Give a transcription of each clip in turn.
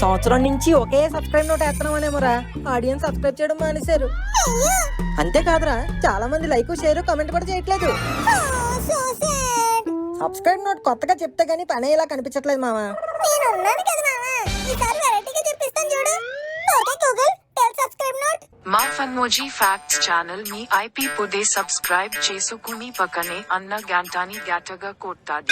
సంవత్సరం నుంచి ఒకే subscribe note వేస్తున్నామనేమోరా audience subscribe చేయడం మానేశారు. అంతేకాదురా చాలా మంది లైక్ షేర్ కామెంట్ కూడా చేయట్లేదు. సబ్స్క్రైబ్ నోట్ కొత్తగా చెప్తే గానీ పని ఇలా కనిపించట్లేదు మామా. మా ఫన్మోజీ ఫ్యాక్ట్స్ ఛానల్ మీ ఐపీ పుడే సబ్స్క్రైబ్ చేసుకుని పక్కనే అన్న గంటని గంటగా కొట్టాలి.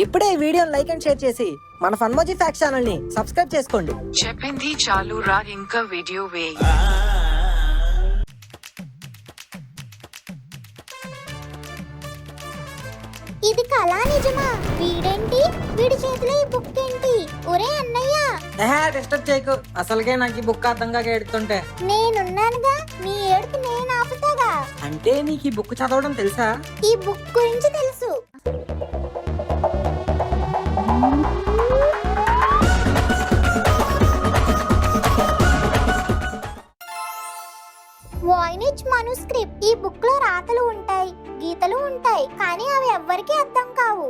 ఇప్పుడే ఈ వీడియోని లైక్ అండ్ షేర్ చేసి మన ఫన్మోజీ ఫ్యాక్ట్స్ ఛానల్ ని సబ్స్క్రైబ్ చేసుకోండి. చెప్పింది చాలు రా ఇంకా వీడియో వేయి. ఇది కళా నిజమా? వీడేంటి? వీడి చేతిలో ఈ బుక్ ఏంటి? ఒరే అన్నయ్య, డిస్టర్బ్ చేయకు. అసలుకే నాకు ఈ బుక్ అర్థంగా ఏడుతుంటే. నేనున్నానుగా, నీ ఏడుపు నేను ఆపుతాగా. అంటే నీకు ఈ బుక్ చదవడం తెలుసా? ఈ బుక్ గురించి తెలుసు. వాయినిచ్ మనుస్క్రిప్ట్. ఈ బుక్ లో రాతలు ఉంటాయి, గీతలు ఉంటాయి, కానీ అవి ఎవ్వరికీ అర్థం కావు.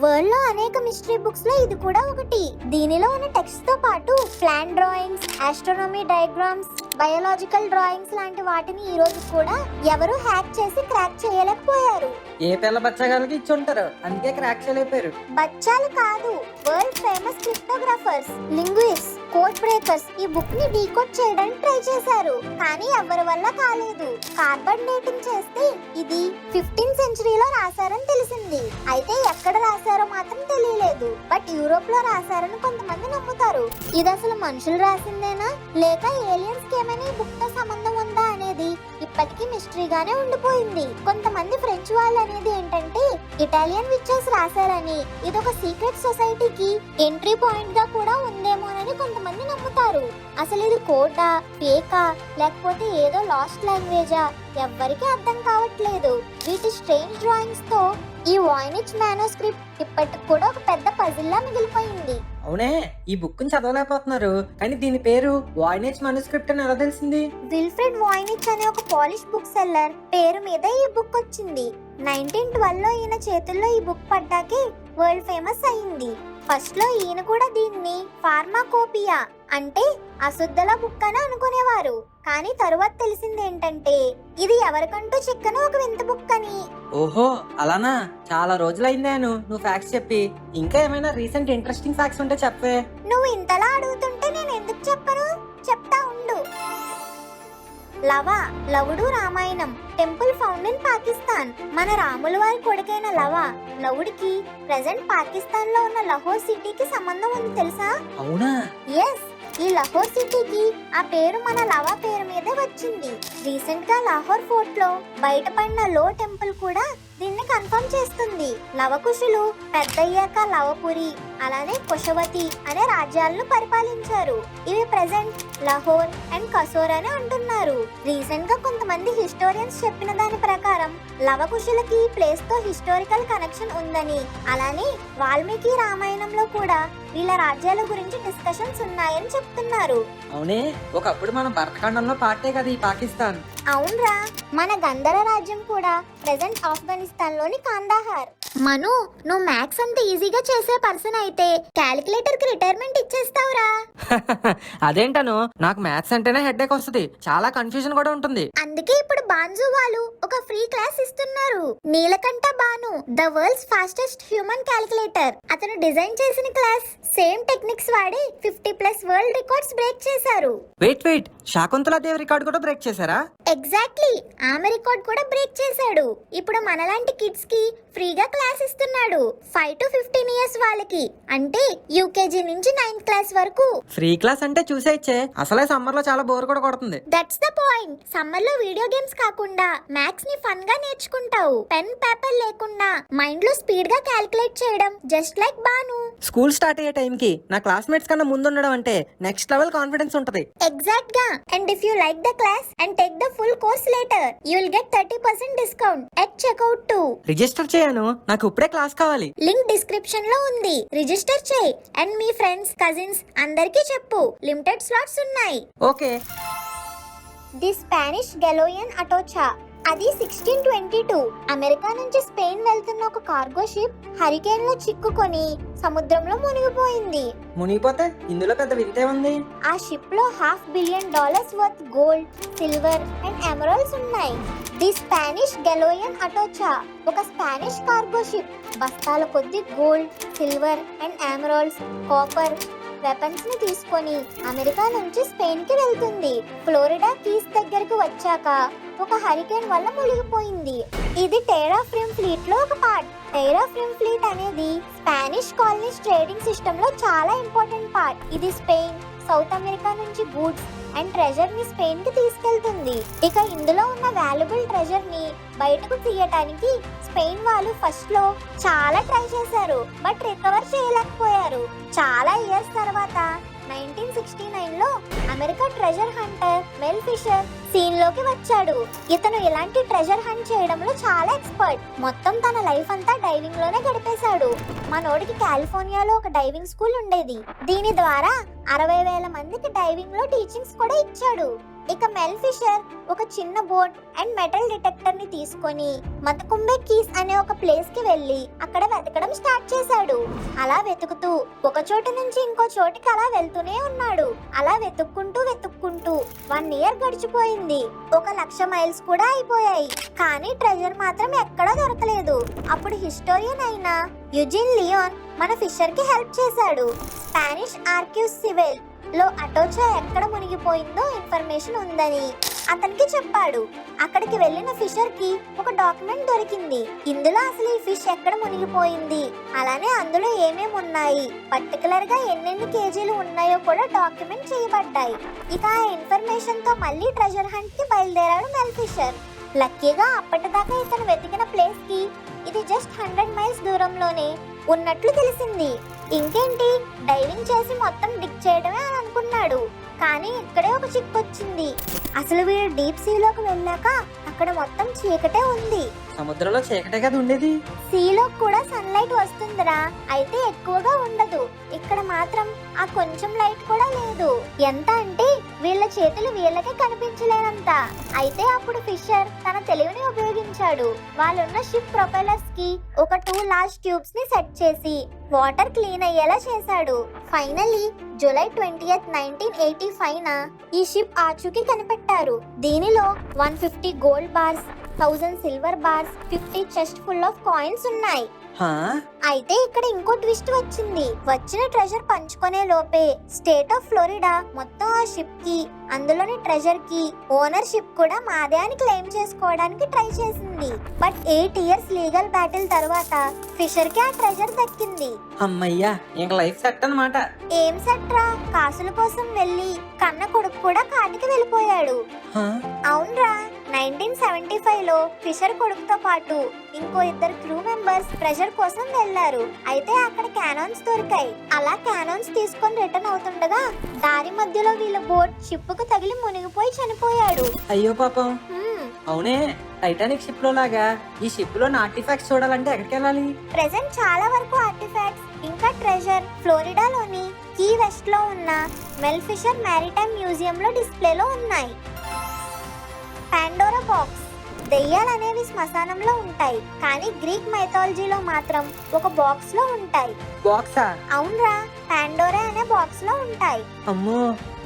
వరల్డ్ లో అనేక మిస్టరీ బుక్స్ లో ఇది కూడా ఒకటి. దీనిలో ఉన్న టెక్స్ట్ తో పాటు plan drawings, astronomy diagrams, biological drawings లాంటి వాటిని ఈ రోజు కూడా ఎవరు హ్యాక్ చేసి క్రాక్ చేయలేకపోయారు. ఏ పిల్ల బచ్చగాలకి ఇచ్చి ఉంటారు, అందుకే క్రాక్ చేయలేపారు. బచ్చాలు కాదు, వరల్డ్ ఫేమస్ క్రిప్టోగ్రాఫర్స్, లింగ్విస్ట్స్, కోడ్ బ్రేకర్స్ ఈ బుక్ ని డీకోడ్ చేయడానికి ట్రై చేశారు, కానీ ఎవరి వల్ల కాలేదు. కార్బన్ డేటింగ్ చేస్తే ఇది 15th సెంచరీలో రాశారని తెలిసింది. అయితే ఎక్కడ రాశారో మాత్రం తెలియలేదు. బట్ యూరోప్ లో రాశారని కొంతమంది నమ్ముతారు. ఇది అసలు మనుషులు రాసిందేనా లేక ఏలియన్స్ కి ఏమైనా ఈ బుక్ తో సంబంధం ఉందా అనేది ఇప్పటికీ మిస్టరీగానే ఉండిపోయింది. కొంతమంది ఫ్రెంచ్ వాళ్ళు అనేది ఏంటంటే ఇటాలియన్ విచెస్ రాశారని, ఇది ఒక సీక్రెట్ సొసైటీకి ఎంట్రీ పాయింట్ గా కూడా ఉందేమోనని కొంతమంది నమ్ముతారు. అసలు ఇది కోడా, ఫేకా, లేకపోతే ఏదో లాస్ట్ లాంగ్వేజా ఎవ్వరికీ అర్థం కావట్లేదు. వీటి స్ట్రేంజ్ డ్రాయింగ్స్ తో ఈ వాయినిచ్ మానోస్క్రిప్ట్ ఇప్పటికి కూడా ఒక పెద్ద పజిల్ లా మిగిలిపోయింది. అవునే, ఈ బుక్ ని చదవలేకపోతున్నారు, కానీ దీని పేరు వాయినిచ్ మాన్యుస్క్రిప్ట్ అని ఎలా తెలిసింది? విల్ఫ్రెడ్ వాయినిచ్ అనే ఒక పాలిష్ బుక్ సెల్లర్ పేరు మీద ఈ బుక్ వచ్చింది. 1912 లో ఈయన చేతుల్లో ఈ బుక్ పడ్డాకే వరల్డ్ ఫేమస్ అయింది. ఫస్ట్ లో ఈయన కూడా దీన్ని ఫార్మాకోపియా అంటే అశుద్ధల బుక్ అని అనుకునేవారు. కానీ తరువాత తెలిసింది ఏంటంటే ఇది ఎవరికంటూ చిక్కని ఒక వింత బుక్ అని. ఓహో అలానా, చాలా రోజులైందే నువ్వు ఫ్యాక్ట్స్ చెప్పి. ఇంకా ఏమైనా రీసెంట్ ఇంట్రెస్టింగ్ ఫ్యాక్ట్స్ ఉంటే చెప్పే. నువ్వు ఇంతలా అడుగుతుంటే నేను ఎందుకు చెప్పను, చెప్తా ఉండు. Lavudu Ramayanam temple found in Pakistan. మన రాముల వారి కొడుకైన లవుడికి ప్రెసెంట్ పాకిస్తాన్ లో ఉన్న లాహోర్ సిటీకి సంబంధం ఉంది తెలుసా? అవునా? ఎస్, ఈ లాహోర్ సిటీకి ఆ పేరు మన లవా పేరు మీదే వచ్చింది. రీసెంట్ గా లాహోర్ ఫోర్ట్ లో బయటపడిన లో టెంపుల్ కూడా దీన్ని కన్ఫర్మ్ చేస్తుంది. లవకుశులు పెద్దయ్యాక లవపురి అలానే కుశవతి అనే రాజ్యాలను పరిపాలించారు. ఇవి ప్రెసెంట్ లాహోర్ అండ్ కసోర్ అని అంటున్నారు. రీసెంట్ గా కొంతమంది హిస్టోరియన్స్ చెప్పిన దాని ప్రకారం లవకుశులకి ఈ ప్లేస్ తో హిస్టారికల్ కనెక్షన్ ఉందని, అలానే వాల్మీకి రామాయణంలో కూడా వీళ్ళ రాజ్యాల గురించి డిస్కషన్స్ ఉన్నాయని చెప్తున్నారు. అవునే, ఒకప్పుడు మన భరతఖండంలో పార్టే కదా ఈ పాకిస్తాన్. అవునరా, మన గంధర రాజ్యం కూడా ప్రెసెంట్ ఆఫ్ఘనిస్తాన్ లోని కాందాహార్. మను, నువ్వు మ్యాథ్స్ అంత ఈజీగా చేసే పర్సన్ అయితే క్యాలిక్యులేటర్ కి రిటైర్మెంట్ ఇచ్చేస్తావురా. అదేంటను, నాకు మ్యాథ్స్ అంటేనే హెడ్ఏక్ వస్తుంది, చాలా కన్ఫ్యూజన్ కూడా ఉంటుంది. అందుకే ఇప్పుడు బాన్జు వాళ్ళు ఒక ఫ్రీ క్లాస్ ఇస్తున్నారు. Neelakantha Bhanu, the world's fastest human calculator. అతను డిజైన్ చేసిన క్లాస్ సేమ్ టెక్నిక్స్ వాడి 50+ వరల్డ్ రికార్డ్స్ బ్రేక్ చేశారు. వెయిట్, శాకుంతలా దేవి రికార్డ్ కూడా బ్రేక్ చేశారా? ఎగ్జాక్ట్లీ, ఆమె రికార్డ్ కూడా బ్రేక్ చేశాడు. ఇప్పుడు మనలాంటి కిడ్స్ కి ఫ్రీగా క్లాస్ ఇస్తున్నాడు. 5 to 15 ఇయర్స్ వాళ్ళకి, అంటే యూకేజీ నుంచి 9th క్లాస్ వరకు. ఫ్రీ క్లాస్ అంటే చూసేచ్చే, అసలే సమ్మర్ లో చాలా బోర్ కూడా కొడుతుంది. That's the point. సమ్మర్ లో వీడియో గేమ్స్ కాకుండా మ్యాథ్స్ ని ఫన్ గా నేర్చుకుంటావు. పెన్ పేపర్ లేకుండా మైండ్ లో స్పీడ్ గా క్యాలిక్యులేట్ చేయడం, just like Bhanu. School start అయ్యే టైం కి నా క్లాస్మేట్స్ కన్నా ముందు ఉండడం అంటే నెక్స్ట్ లెవెల్ కాన్ఫిడెన్స్ ఉంటది. ఎగ్జాక్ట్ గా. And if you like the class and take the full course later, you will get 30% discount at checkout to. Register చేయను, నాకు ఇప్పుడే క్లాస్ కావాలి. లింక్ డిస్క్రిప్షన్ లో ఉంది, రిజిస్టర్ చేయి. అండ్ మీ ఫ్రెండ్స్, కజిన్స్ అందరికీ చెప్పు, లిమిటెడ్ స్లాట్స్ ఉన్నాయి. ఓకే. ది స్పానిష్ గెలోయన్ అటోచా అది 1622. అమెరికా నుంచి స్పెయిన్ వెళ్తున్న ఒక కార్గో షిప్ హరికేన్ లో చిక్కుకొని సముద్రంలో మునిగిపోయింది. మునిగిపోతే ఇందులో పెద్ద వింతే ఉంది. ఆ షిప్ లో $500 billion worth gold, silver and emeralds ఉన్నాయి. ది స్పానిష్ గెలోయన్ అటోచా ఒక స్పానిష్ కార్గో షిప్ బస్తాల కొద్ది gold, silver and emeralds, copper, weapons ని తీసుకొని అమెరికా నుంచి స్పెయిన్ కి వెళ్తుంది. ఫ్లోరిడా కీస్ దగ్గరకు వచ్చాక ఒక హరికేన్ వల్ల మునిగిపోయింది. ఇది టెరాఫ్రిమ్ ఫ్లీట్ లో ఒక పార్ట్. టెరాఫ్రిమ్ ఫ్లీట్ అనేది స్పానిష్ కాలనీస్ ట్రేడింగ్ సిస్టమ్ లో చాలా ఇంపార్టెంట్ పార్ట్. ఇది స్పెయిన్, సౌత్ అమెరికా నుంచి గూడ్స్ అండ్ ట్రెజర్ ని స్పెయిన్ కి తీసుకెళ్తుంది. ఇక ఇందులో ఉన్న వాల్యుబుల్ ట్రెజర్ ని బయటకు తీయటానికి స్పెయిన్ వాళ్ళు ఫస్ట్ లో చాలా ట్రై చేశారు, బట్ రికవర్ చేయలేకపోయారు. చాలా ఇయర్స్ తర్వాత 1969 లో America treasure hunter Mel Fisher scene లోకి వచ్చాడు. ఇతను ఇలాంటి ట్రెజర్ హంట్ చేయడంలో చాలా ఎక్స్పర్ట్. మొత్తం తన లైఫ్ అంతా డైవింగ్ లోనే గడిపేశాడు. మనోడికి కాలిఫోర్నియాలో ఒక డైవింగ్ స్కూల్ ఉండేది. దీని ద్వారా 60,000 మందికి డైవింగ్ లో టీచింగ్స్ కూడా ఇచ్చాడు. ఇక మెల్ ఫిషర్ ఒక చిన్న బోట్ అండ్ మెటల్ డిటెక్టర్ ని తీసుకొని మతకుంబే కీస్ అనే ఒక ప్లేస్ కి వెళ్లి అక్కడ వెతకడం స్టార్ట్ చేశాడు. అలా వెతుకుతూ ఒక చోటు నుంచి ఇంకో చోటికి అలా వెళ్తూనే ఉన్నాడు. అలా వెతుక్కుంటూ 1 ఇయర్ గడిచిపోయింది. 1,00,000 మైల్స్ కూడా అయిపోయాయి. కానీ ట్రెజర్ మాత్రం ఎక్కడా దొరకలేదు. అప్పుడు హిస్టోరియన్ అయిన యుజిన్ లియోన్ మన ఫిషర్ కి హెల్ప్ చేశాడు. స్పానిష్ ఆర్కీవ్స్ సివిల్ లో అటోచా ఎక్కడ మునిగిపోయిందో ఇన్ఫర్మేషన్ ఉందని అతనికి చెప్పాడు. అక్కడికి వెళ్ళిన ఫిషర్ కి ఒక డాక్యుమెంట్ దొరికింది. ఇందులో అసలు ఈ ఫిష్ ఎక్కడ మునిగిపోయింది, అలానే అందులో ఏమేమి ఉన్నాయి, పర్టికులర్ గా ఎన్నెన్ని కేజీలు ఉన్నాయో కూడా డాక్యుమెంట్ చేయబడ్డాయి. ఇక ఆ ఇన్ఫర్మేషన్ తో మళ్ళీ ట్రెజర్ హంట్ కి బయలుదేరాడు మెల్ ఫిషర్. లక్కీగా అప్పటిదాకా ఇతను వెతికిన ప్లేస్ కి ఇది జస్ట్ 100 మైల్స్ దూరంలోనే ఉన్నట్లు తెలిసింది. ఇంకేంటి, డైవింగ్ చేసి మొత్తం డిగ్ చేయడమే అని అనుకున్నాడు. కానీ ఇక్కడే ఒక చిక్కు వచ్చింది. అసలు వీడు డీప్ సీలోకి వెళ్ళాక అక్కడ మొత్తం చీకటే ఉంది. సముద్రంలో చీకటే కదా ఉండేది. సీలో కూడా సన్లైట్ వస్తుందిరా, అయితే ఎక్కువగా ఉండదు. ఇక్కడ మాత్రం ఆ కొంచెం లైట్ కూడా లేదు. ఎంత అంటే వీళ్ళ చేతులు వీళ్ళకే కనిపించలేనంత. అయితే అప్పుడు ఫిషర్ తన తెలివిని ఉపయోగించాడు. వాళ్ళున్న షిప్ ప్రొపెల్లర్స్ కి ఒక 2 లార్జ్ ట్యూబ్స్ ని సెట్ చేసి వాటర్ క్లీన్ అయ్యేలా చేశాడు. ఫైనలీ జూలై 20th 1985 ఈ షిప్ ఆచూకీ కనిపెట్టారు. దీనిలో 150 gold bars, 1000 silver bars, 50 chest full of coins ఉన్నాయి. అయితే ఇక్కడ ఇంకో ట్విస్ట్ వచ్చింది. వచ్చిన ట్రెజర్ పంచుకునే లోపే స్టేట్ ఆఫ్ ఫ్లోరిడా మొత్తం ఆ షిప్ కి, అందులోని ట్రెజర్ కి ఓనర్షిప్ కూడా మాదే అని క్లెయిమ్ చేసుకోవడానికి ట్రై చేసింది. బట్ 8 ఇయర్స్ లీగల్ బ్యాటిల్ తర్వాత ఫిషర్ కి ఆ ట్రెజర్ దక్కింది. అమ్మయ్యా, ఇంక లైఫ్ సెట్ అన్నమాట. ఏం సెట్ రా, కాసుల కోసం వెళ్ళి కన్న కొడుకు కూడా కాటికి వెళ్ళిపోయాడు. అవునరా, 1975 లో ఫిషర్ కొడుకుతో పాటు ఇంకో 2 క్రూ మెంబర్స్ ట్రెజర్ కోసం వెళ్లారు. అయితే అక్కడ క్యానాన్స్ దొరికాయి. అలా క్యానాన్స్ తీసుకొని రిటర్న్ అవుతుండగా దారి మధ్యలో వీళ్ళ బోట్ షిప్ కు తగిలి మునిగిపోయి చనిపోయాడు. అయ్యో పాపం. అవునే, టైటానిక్ షిప్ లో లాగా ఈ షిప్ లో ఆర్టిఫాక్ట్స్ చూడాలంటే ఎక్కడికి వెళ్ళాలి? ప్రెసెంట్ చాలా వరకు ఆర్టిఫాక్ట్స్ ఇంకా ట్రెజర్ ఫ్లోరిడాలోని కీ వెస్ట్ లో ఉన్న మెల్ ఫిషర్ మ్యారిటైమ్ మ్యూజియం లో డిస్ప్లేలో ఉన్నాయి. Pandora box. దెయ్యాలు అనేవి శ్మశానంలో ఉంటాయి, కానీ గ్రీక్ మైథాలజీలో మాత్రం ఒక బాక్స్ లో ఉంటాయి. బాక్సా? అవునరా, పాండోరా అనే బాక్స్ లో ఉంటాయి. అమ్మో.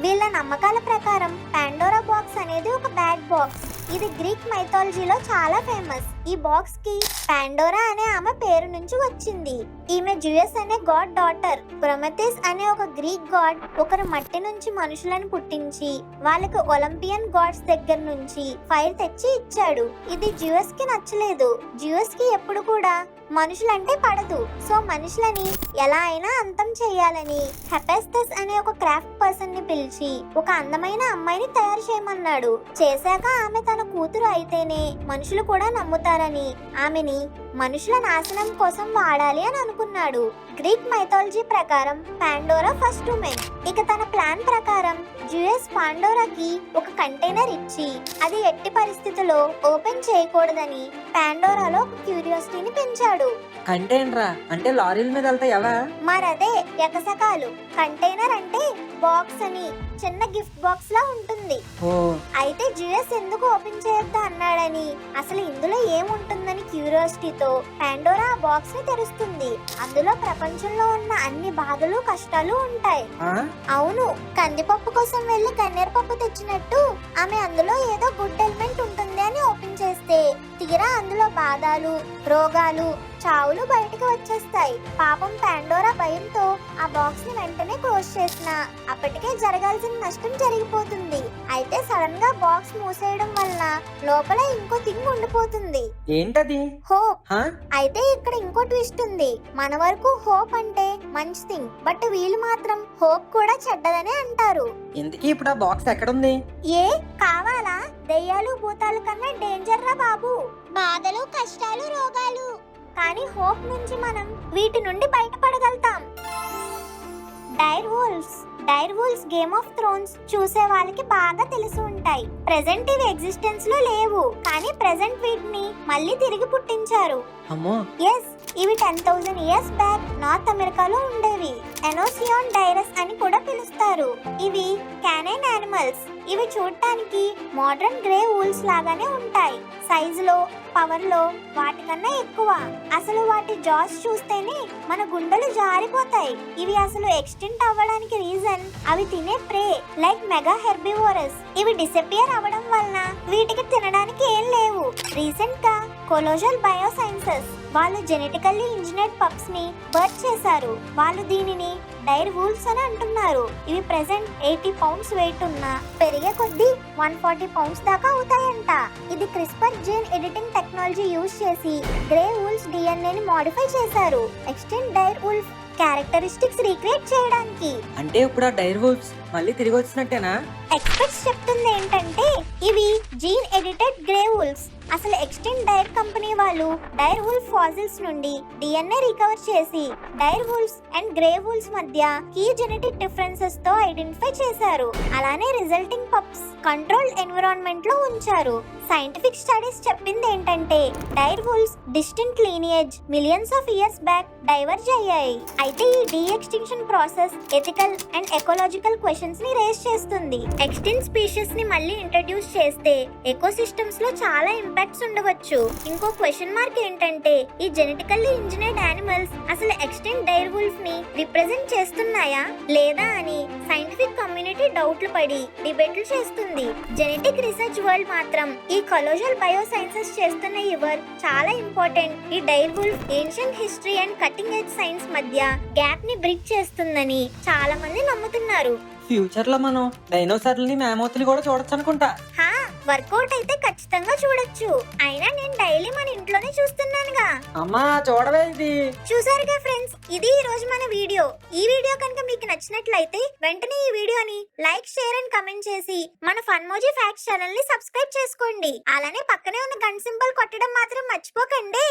వీళ్ళ నమ్మకాల ప్రకారం పాండోరా బాక్స్ అనేది ఒక బ్యాడ్ బాక్స్. ఇది గ్రీక్ మైథాలజీలో చాలా ఫేమస్. ఈ బాక్స్ కి పాండోరా అనే ఆమె పేరు నుంచి వచ్చింది. ఈమె జ్యూయస్ అనే గాడ్ డాటర్. ప్రొమెథిస్ అనే ఒక గ్రీక్ గాడ్ ఒకరు మట్టి నుంచి మనుషులను పుట్టించి వాళ్ళకి ఒలింపియన్ గాడ్స్ దగ్గర నుంచి ఫైర్ తెచ్చి ఇచ్చాడు. ఇది జ్యూయస్ కి నచ్చలేదు. జ్యూయస్ కి ఎప్పుడు కూడా మనుషులంటే పడదు. సో మనుషులని ఎలా అయినా అంతం చేయాలని హెఫెస్టస్ అనే ఒక క్రాఫ్ట్ పర్సన్ ని పిలిచి ఒక అందమైన అమ్మాయిని తయారు చేయమన్నాడు. చేశాక ఆమె తన కూతురు అయితేనే మనుషులు కూడా నమ్ముతారని ఆమెని మనుషుల నాశనం కోసం వాడాలి అని అనుకున్నాడు. గ్రీక్ మైథాలజీ ప్రకారం పాండోరా ఫస్ట్ ఉమెన్. ఇక తన ప్లాన్ ప్రకారం జ్యూస్ పాండోరాకి ఒక కంటైనర్ ఇచ్చి అది ఎట్టి పరిస్థితుల్లో ఓపెన్ చేయకూడదని పాండోరాలో ఒక క్యూరియాసిటీని పెంచాడు. కంటైనరా అంటే లారీల మీద వెళ్తాయవా? మరదే ఎకసకాలు. కంటైనర్ అంటే బాక్స్ అని, చిన్న గిఫ్ట్ బాక్స్ లా ఉంటుంది. ఓ అయితే జ్యూస్ ఎందుకు ఓపెన్ చేయొద్దు అన్నాడని, అసలు ఇందులో ఏముంటుందని క్యూరియాసిటీతో పాండోరా ఆ బాక్స్ ని తెరుస్తుంది. అందులో ప్రపంచంలో ఉన్న అన్ని బాధలు కష్టాలు ఉంటాయి. ఆ? అవును, కందిపప్పు కోసం వెళ్లి గన్నేరు పప్పు తెచ్చినట్టు ఆమె అందులో ఏదో గుడ్ ఎలిమెంట్ ఉంటుంది అని ఓపెన్ చేస్తే తీరా అందులో బాధలు, రోగాలు, చావులు బయటకు వచ్చేస్తాయి. పాపం పాండోరా భయంతో ఆ బాక్స్ ని వెంటనే క్లోజ్ చేసిన అప్పటికే జరగాల్సిన నష్టం జరిగిపోతుంది. అయితే సడన్ గా బాక్స్ మూసేయడం వల్ల లోపల ఇంకో థింగ్ ఉండిపోతుంది. ఏంటది? హోప్. హా? అయితే ఇక్కడ ఇంకో ట్విస్ట్ ఉంది. మన వరకు హోప్ అంటే మంచి థింగ్, బట్ వీళ్ళు మాత్రం హోప్ కూడా చెడ్డదని అంటారు. ఇంతకీ ఇప్పుడు ఆ బాక్స్ ఎక్కడుంది? ఏ కావాలా? దెయ్యాలు భూతాల కన్నా డేంజర్ రా బాబు. బాధలు, కష్టాలు, రోగాలు. కానీ హోప్ నుంచి మనం వీటి నుండి బయటపడగలుగుతాం. డైర్ వూల్స్ గేమ్ ఆఫ్ థ్రోన్స్ చూసే వాళ్ళకి బాగా తెలిసి ఉంటాయి. ప్రెసెంట్ ఇవి ఎగ్జిస్టెన్స్ లో లేవు, కానీ ప్రెసెంట్ వీటిని మళ్ళీ తిరిగి పుట్టించారు. అమ్మో, ఎస్, ఇవి 10,000 ఇయర్స్ బ్యాక్ నార్త్ అమెరికాలో ఉండేవి. ఎనోసియాన్ డైరస్ అని కూడా పిలుస్తారు. ఇవి క్యానైన్ యానిమల్స్. ఇవి చూడటానికి మోడర్న్ గ్రే వూల్స్ లాగానే ఉంటాయి. సైజులో, పవర్ లో వాటికన్నా ఎక్కువ. అసలు వాటి జాస్ చూస్తేనే మన గుండెలు జారిపోతాయి. ఇవి అసలు ఎక్స్టెంట్ అవ్వడానికి రీజన్ అవి తినే ప్రే లైక్ మెగా హెర్బివోరస్. ఇవి డిసపియర్ అవ్వడం వలన వీటికి తినడానికి ఏం లేవు. రీసెంట్ గా కొలోజల్ బయోసైన్సెస్ వాళ్ళు జెనెటికల్లీ ఇంజనీర్డ్ పప్స్ ని బర్త్ చేశారు. వాళ్ళు దీనిని డైర్ వూల్స్ అని అంటున్నారు. ఇవి ప్రెసెంట్ 80 పౌండ్స్ వెయిట్ ఉన్నా పెరిగే కొద్దీ 140 పౌండ్స్ దాకా అవుతాయంట. ఇది CRISPR gene editing technology use చేసి గ్రే వూల్స్ DNA ని మోడిఫై చేశారు. Extinct dire wolf characteristics recreate చేయడానికి. అంటే ఇప్పుడు ఆ డైర్ వూల్ఫ్స్ మళ్ళీ తిరిగి వచ్చినట్టేనా? ఎక్స్పర్ట్స్ చెప్తుంది ఏంటంటే ఇవి జీన్ ఎడిటెడ్ గ్రే వూల్ఫ్స్. అసలు ఎక్స్టెంట్ డైర్ కంపెనీ వాళ్ళు డైర్ వూల్ఫ్ ఫాసిల్స్ నుండి DNA రికవర్ చేసి డైర్ వూల్ఫ్స్ అండ్ గ్రే వూల్ఫ్స్ మధ్య కీ జెనెటిక్ డిఫరెన్సెస్ తో ఐడెంటిఫై చేశారు. అలానే రిజల్టింగ్ పప్స్ కంట్రోల్డ్ ఎన్విరాన్మెంట్ లో ఉంచారు. సైంటిఫిక్ స్టడీస్ చెప్పింది ఏంటంటే dire wolves distinct lineage millions of years back diverge అయ్యాయి. అయితే ఈ de extinction process ethical and ecological questions ని రేస్ చేస్తుంది. ఎక్స్టెంట్ స్పీషీస్ ని మళ్ళీ ఇంట్రడ్యూస్ చేస్తే ఎకోసిస్టమ్స్ లో చాలా ఇంపాక్ట్స్ ఉండవచ్చు. ఇంకో క్వశ్చన్ మార్క్ ఏంటంటే ఈ జెనెటికల్లీ ఇంజనీర్డ్ యానిమల్స్ అసలు ఎక్స్టెంట్ డైర్ వూల్ఫ్ ని రిప్రజెంట్ చేస్తున్నాయా లేదా అని సైంటిఫిక్ కమ్యూనిటీ డౌట్లు పడి డిబేట్లు చేస్తుంది. జెనెటిక్ రీసెర్చ్ వరల్డ్ మాత్రం ఈ కొలోజల్ బయోసైన్సెస్ చేస్తున్న ఈ వర్క్ చాలా ఇంపార్టెంట్. ఈ dire wolf ancient history and cutting edge science మధ్య గ్యాప్ ని బ్రిడ్జ్ చేస్తుందని చాలా మంది నమ్ముతున్నారు. ఫ్యూచర్ లో మనం డైనోసార్లని, మ్యామోత్ని కూడా చూడొచ్చు అనుకుంటా. వర్కౌట్ అయితే ఖచ్చితంగా చూడొచ్చు. అయినా నేను డైలీ మన ఇంట్లోనే చూస్తున్నానుగా. అమ్మా చూడవే ఇది. చూసారుగా ఫ్రెండ్స్, ఇది ఈ రోజు మన వీడియో. ఈ వీడియో కనుక మీకు నచ్చినట్లయితే వెంటనే ఈ వీడియోని లైక్, షేర్ అండ్ కమెంట్ చేసి మన ఫన్మోజీ ఫ్యాక్ట్స్ ఛానల్ ని సబ్స్క్రైబ్ చేసుకోండి. అలానే పక్కనే ఉన్న గంట సింబల్ కొట్టడం మాత్రం మర్చిపోకండి.